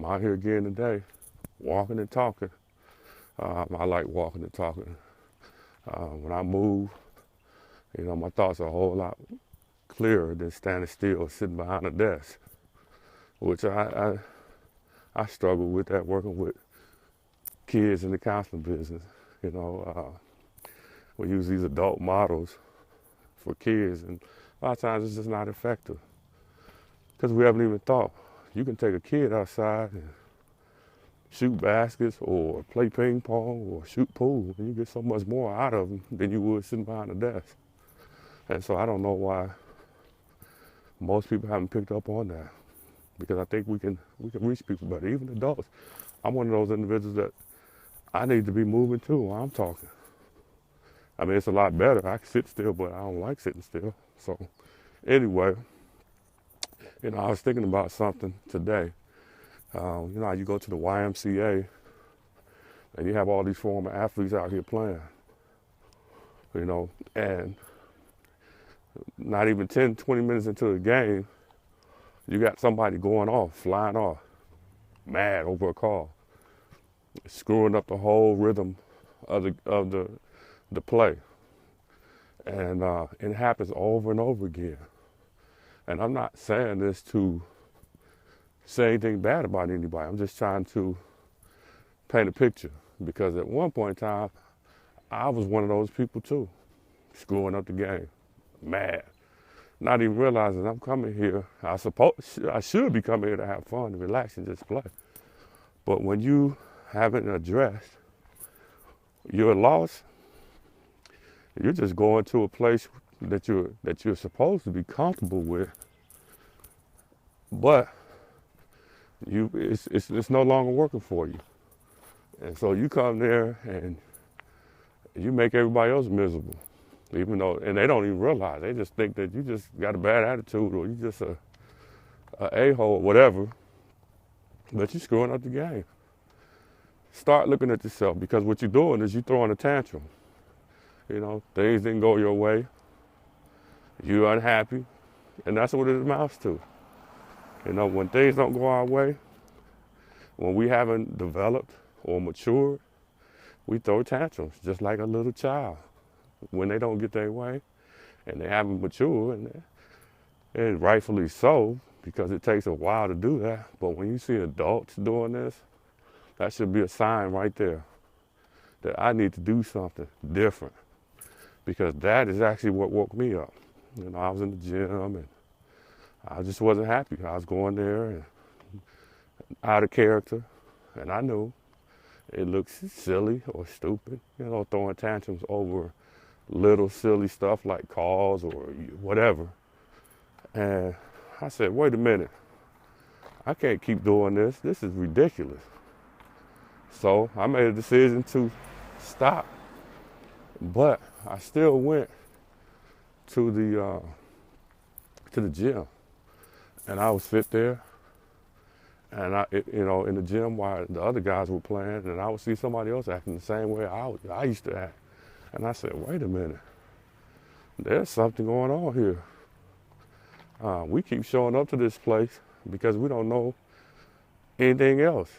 I'm out here again today, walking and talking. I like walking and talking. When I move, my thoughts are a whole lot clearer than standing still or sitting behind a desk, which I struggle with that working with kids in the counseling business. We use these adult models for kids, and a lot of times it's just not effective because we haven't even thought. You can take a kid outside and shoot baskets or play ping pong or shoot pool, and you get so much more out of them than you would sitting behind a desk. And so I don't know why most people haven't picked up on that, because I think we can reach people better, even adults. I'm one of those individuals that I need to be moving too while I'm talking. I mean, it's a lot better. I can sit still, but I don't like sitting still. So anyway, I was thinking about something today. How you go to the YMCA and you have all these former athletes out here playing, and not even 10, 20 minutes into the game, you got somebody going off, flying off, mad over a call, screwing up the whole rhythm of the play. And it happens over and over again. And I'm not saying this to say anything bad about anybody. I'm just trying to paint a picture, because at one point in time, I was one of those people too, screwing up the game, mad, not even realizing I'm coming here. I should be coming here to have fun, to relax, and just play. But when you haven't addressed your loss, you're just going to a place that you're supposed to be comfortable with, but it's no longer working for you. And so you come there and you make everybody else miserable, even though, and they don't even realize. They just think that you just got a bad attitude, or you just a a-hole or whatever, but you're screwing up the game. Start looking at yourself, because what you're doing is you're throwing a tantrum. Things didn't go your way. You're unhappy, and that's what it amounts to. When things don't go our way, when we haven't developed or matured, we throw tantrums just like a little child when they don't get their way and they haven't matured, and rightfully so, because it takes a while to do that. But when you see adults doing this, that should be a sign right there that I need to do something different, because that is actually what woke me up. I was in the gym and I just wasn't happy. I was going there and out of character, and I knew it looks silly or stupid, throwing tantrums over little silly stuff like calls or whatever. And I said, wait a minute, I can't keep doing this. This is ridiculous. So I made a decision to stop, but I still went to the gym, and I would sit there, and in the gym while the other guys were playing, and I would see somebody else acting the same way I used to act, and I said, wait a minute, there's something going on here. We keep showing up to this place because we don't know anything else.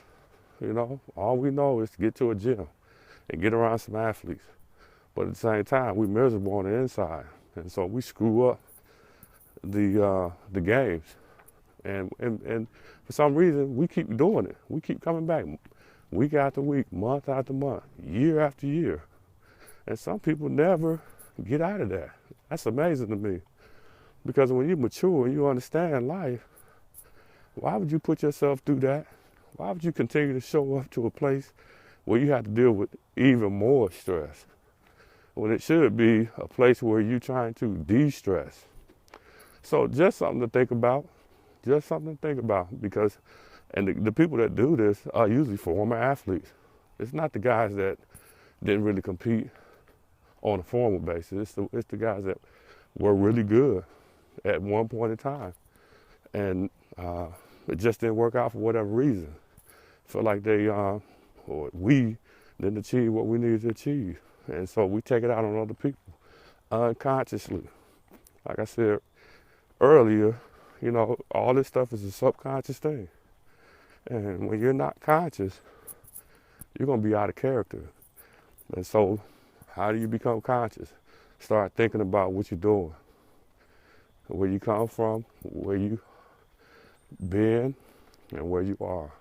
All we know is to get to a gym and get around some athletes, but at the same time, we're miserable on the inside, and so we screw up the games. And for some reason, we keep doing it. We keep coming back week after week, month after month, year after year. And some people never get out of that. That's amazing to me. Because when you mature and you understand life, why would you put yourself through that? Why would you continue to show up to a place where you have to deal with even more stress, when it should be a place where you're trying to de-stress? So just something to think about. Just something to think about, because, and the people that do this are usually former athletes. It's not the guys that didn't really compete on a formal basis. It's the guys that were really good at one point in time, and it just didn't work out for whatever reason. Feel like they or we didn't achieve what we needed to achieve, and so we take it out on other people unconsciously. Like I said earlier, all this stuff is a subconscious thing. And when you're not conscious, you're going to be out of character. And so, how do you become conscious? Start thinking about what you're doing, where you come from, where you been, and where you are.